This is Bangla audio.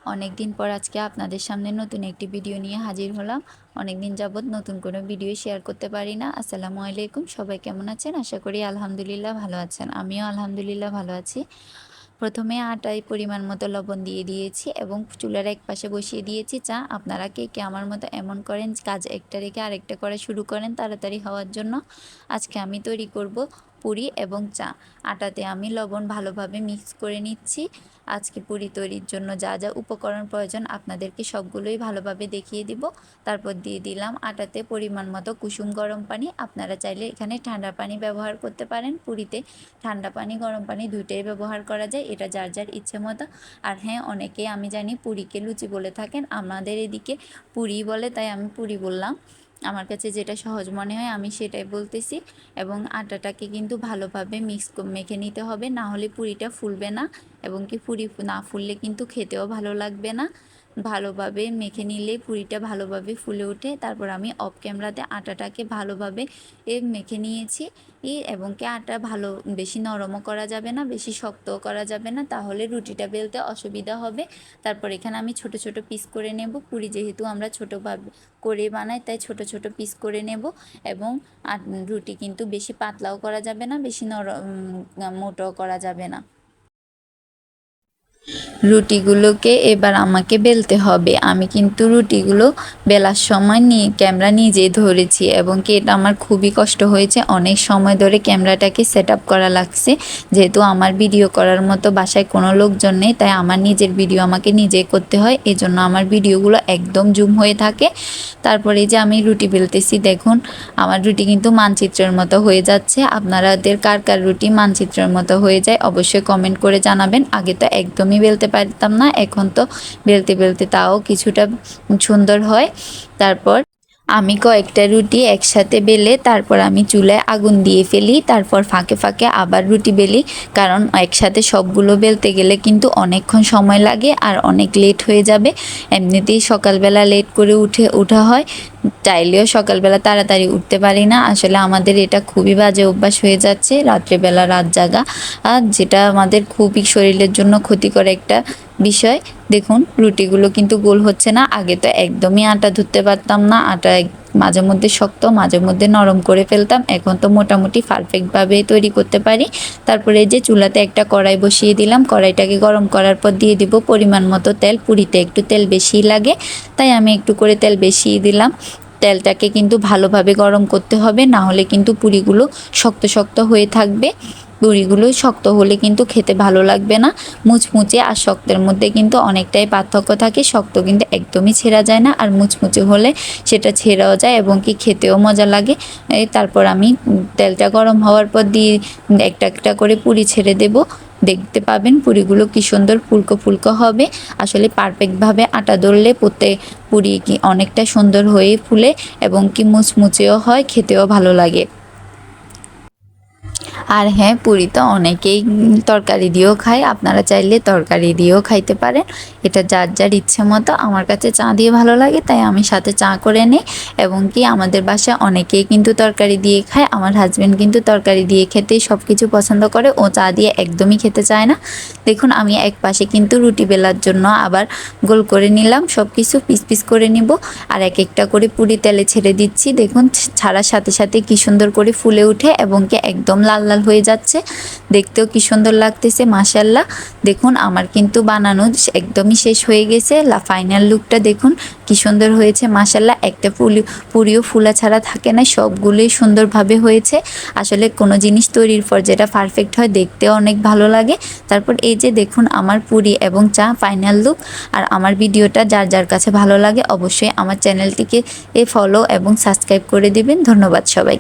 অনেক দিন পর আজকে আপনাদের সামনে নতুন একটি ভিডিও নিয়ে হাজির হলাম। অনেক দিন যাবত নতুন কোনো ভিডিও শেয়ার করতে পারি না। আসসালামু আলাইকুম, সবাই কেমন আছেন? আশা করি আলহামদুলিল্লাহ ভালো আছেন। আমিও আলহামদুলিল্লাহ ভালো আছি। প্রথমে আটায় পরিমাণ মতো লবণ দিয়ে দিয়েছি এবং চুলার এক পাশে বসিয়ে দিয়েছি চা। আপনারা কে কে আমার মতো এমন করেন, কাজ একটা রেখে আরেকটা করা শুরু করেন তাড়াতাড়ি হওয়ার জন্য? আজকে আমি তৈরি করব পুরি এবং চা। আটাতে আমি লবণ ভালোভাবে মিক্স করে নিচ্ছি। আজকে পুরি তৈরির জন্য যা যা উপকরণ প্রয়োজন আপনাদেরকে সবগুলোই ভালোভাবে দেখিয়ে দিব। তারপর দিয়ে দিলাম আটাতে পরিমাণ মতো কুসুম গরম পানি। আপনারা চাইলে এখানে ঠান্ডা পানি ব্যবহার করতে পারেন। পুরিতে ঠান্ডা পানি গরম পানি দুইটাই ব্যবহার করা যায়, এটা যার যার ইচ্ছে মতো। আর হ্যাঁ, অনেকেই আমি জানি পুরিকে লুচি বলে থাকেন, আমাদের এদিকে পুরি বলে, তাই আমি পুরি বললাম। আমার কাছে যেটা সহজ মনে হয় আমি সেটাই বলতেছি। এবং আটাটাকে কিন্তু ভালোভাবে মেখে নিতে হবে, না হলে পুরিটা ফুলবে না। এবং কি পুরি না ফুললে কিন্তু খেতেও ভালো লাগবে না। ভালোভাবে মেখে নিলে পুরিটা ভালোভাবে ফুলে ওঠে। তারপর আমি অফ ক্যামেরাতে আটাটাকে ভালোভাবে মেখে নিয়েছি। এবং কি আটা ভালো বেশি নরমও করা যাবে না, বেশি শক্তও করা যাবে না, তাহলে রুটিটা বেলতে অসুবিধা হবে। তারপর এখানে আমি ছোট ছোট পিস করে নেব। পুরি যেহেতু আমরা ছোটোভাবে করে বানাই, তাই ছোট ছোট পিস করে নেব। এবং রুটি কিন্তু বেশি পাতলাও করা যাবে না, বেশি মোটাও করা যাবে না। রুটিগুলোকে এবার আমাকে বেলতে হবে। আমি কিন্তু রুটিগুলো বেলার সময় ক্যামেরা নিজেই ধরেছি এবং কি এটা আমার খুবই কষ্ট হয়েছে। অনেক সময় ধরে ক্যামেরাটাকে সেট আপ করা লাগছে, যেহেতু আমার ভিডিও করার মতো বাসায় কোনো লোকজন নেই, তাই আমার নিজের ভিডিও আমাকে নিজেই করতে হয়। এজন্য আমার ভিডিওগুলো একদম জুম হয়ে থাকে। তারপরে যে আমি রুটি বেলতেছি, দেখুন আমার রুটি কিন্তু মানচিত্রের মতো হয়ে যাচ্ছে। আপনাদের কার কার রুটি মানচিত্রের মতো হয়ে যায় অবশ্যই কমেন্ট করে জানাবেন। আগে তো একদমই বেলতে পারতাম না, এখন তো বেলতে বেলতে তাও কিছুটা সুন্দর হয়। তারপর আমি কয়েকটা রুটি একসাথে বেলে তারপর আমি চুলায় আগুন দিয়ে ফেলি। তারপর ফাঁকে ফাঁকে আবার রুটি বেলি, কারণ একসাথে সবগুলো বেলতে গেলে কিন্তু অনেকক্ষণ সময় লাগে আর অনেক লেট হয়ে যাবে। এমনিতেই সকালবেলা লেট করে ওঠা হয়, চাইলেও সকালবেলা তাড়াতাড়ি উঠতে পারি না। আসলে আমাদের এটা খুবই বাজে অভ্যাস হয়ে যাচ্ছে, রাত্রেবেলা রাত জাগা, আর যেটা আমাদের খুবই শরীরের জন্য ক্ষতিকর একটা বিষয়। দেখুন রুটিগুলো কিন্তু গোল হচ্ছে না। আগে তো একদমই আটা ধরতে পারতাম না, আটা মাঝে মধ্যে শক্ত মাঝে মধ্যে নরম করে ফেলতাম। এখন তো মোটামুটি পারফেক্টভাবে তৈরি করতে পারি। তারপরে যে চুলাতে একটা কড়াই বসিয়ে দিলাম, কড়াইটাকে গরম করার পর দিয়ে দিব পরিমাণ মতো তেল। পুরিতে একটু তেল বেশি লাগে, তাই আমি একটু করে তেল বেশিয়ে দিলাম। তেলটাকে কিন্তু ভালোভাবে গরম করতে হবে, না হলে কিন্তু পুরিগুলো শক্ত শক্ত হয়ে থাকবে। পুরিগুলো শক্ত হলে কিন্তু খেতে ভালো লাগবে না। মুচমুচে আর শক্তের মধ্যে কিন্তু অনেকটাই পার্থক্য থাকে। শক্ত কিন্তু একদমই ছেঁড়া যায় না, আর মুচমুচে হলে সেটা ছেঁড়াও যায় এবং কি খেতেও মজা লাগে। তারপর আমি তেলটা গরম হওয়ার পর দিয়ে একটা একটা করে পুরি ছেড়ে দেব। দেখতে পাবেন পুরিগুলো কি সুন্দর ফুলকো ফুলকো হবে। আসলে পারফেক্টভাবে আটা দললে পুরি কি অনেকটা সুন্দর হয়ে ফুলে এবং কি মুচমুচেও হয়, খেতেও ভালো লাগে। আর হ্যাঁ, পুরি তো অনেকেই তরকারি দিয়েও খায়, আপনারা চাইলে তরকারি দিয়েও খাইতে পারেন, এটা যার যার ইচ্ছে মতো। আমার কাছে চা দিয়ে ভালো লাগে, তাই আমি সাথে চা করে নিই। এবং কি আমাদের বাসায় অনেকেই কিন্তু তরকারি দিয়ে খায়। আমার হাজব্যান্ড কিন্তু তরকারি দিয়ে খেতেই সব কিছু পছন্দ করে, ও চা দিয়ে একদমই খেতে চায় না। দেখুন আমি এক পাশে কিন্তু রুটি বেলার জন্য আবার গোল করে নিলাম, সব কিছু পিস পিস করে নিব। আর এক একটা করে পুরি তেলে ছেড়ে দিচ্ছি। দেখুন ছাড়ার সাথে সাথে কি সুন্দর করে ফুলে উঠে এবং কি একদম লাল লাল হয়ে যাচ্ছে, দেখতেও কি সুন্দর লাগতেছে মাশাআল্লাহ। দেখুন আমার কিন্তু বানানো একদমই শেষ হয়ে গেছে। ফাইনাল লুকটা দেখুন কি সুন্দর হয়েছে মাশাআল্লাহ। একটা পুরিও ফুলা ছাড়া থাকে না, সবগুলোই সুন্দরভাবে হয়েছে। আসলে কোনো জিনিস তৈরির পর যেটা পারফেক্ট হয় দেখতেও অনেক ভালো লাগে। তারপর এই যে দেখুন আমার পুরি এবং চা ফাইনাল লুক। আর আমার ভিডিওটা যার যার কাছে ভালো লাগে অবশ্যই আমার চ্যানেলটিকে ফলো এবং সাবস্ক্রাইব করে দিবেন। ধন্যবাদ সবাই।